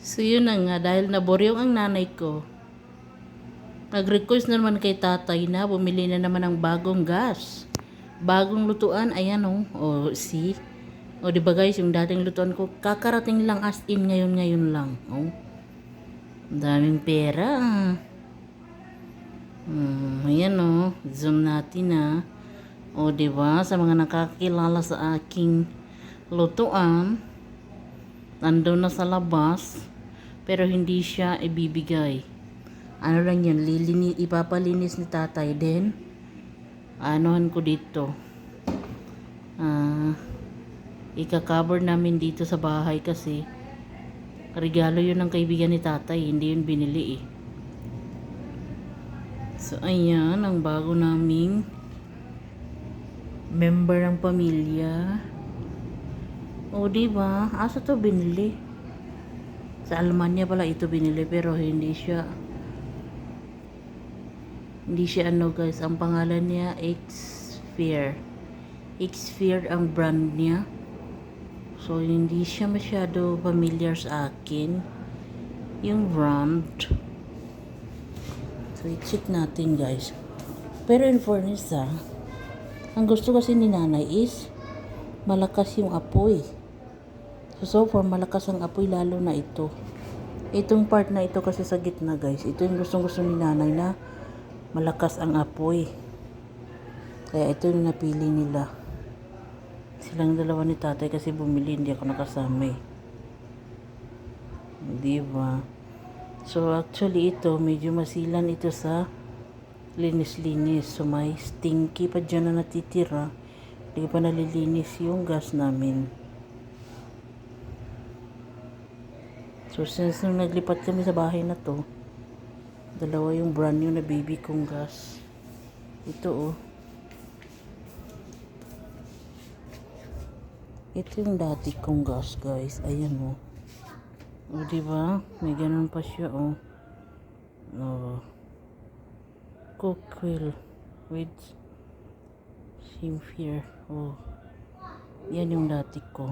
So yun na nga, dahil naboryong ang nanay ko, nag-request na naman kay tatay na bumili na naman ng bagong gas. Bagong lutuan, ayan o. O, see? O, diba guys, yung dating lutuan ko, kakarating lang as in ngayon lang. O, ang daming pera. Ayan o, zoom natin na. O, diba, sa mga nakakilala sa aking lutuan, nandun na sa labas, pero hindi siya ibibigay. Ano lang yan, ipapalinis ni tatay din. Anohan ko dito. Ika-cover namin dito sa bahay kasi regalo yun ng kaibigan ni tatay, hindi yun binili eh. So ayan, ang bago naming member ng pamilya. O diba, asa to binili? Sa Almanya pala ito binili, pero hindi siya ano guys, ang pangalan niya X-Sphere. X-Sphere ang brand niya. So hindi siya masyado familiar sa akin yung brand. So i-check natin guys. Pero in fairness ang gusto kasi ni nanay is malakas yung apoy. So far malakas ang apoy, lalo na ito. Itong part na ito kasi sa gitna guys, ito yung gusto ni nanay na malakas ang apoy. Kaya ito yung napili nila. Silang dalawa ni tatay kasi bumili, hindi ako nakasama eh. Diba? So actually ito, medyo masilan ito sa linis-linis. So may stinky pa dyan na natitira. Hindi pa nalilinis yung gas namin. So since nung naglipat kami sa bahay na to, dalawa yung brand new na baby kong gas. Ito oh. Ito yung dati kong gas guys. Ayan oh. O diba? May ganun pa siya oh. Oh. Cookwheel with Simfear. Oh. Yan yung dati ko.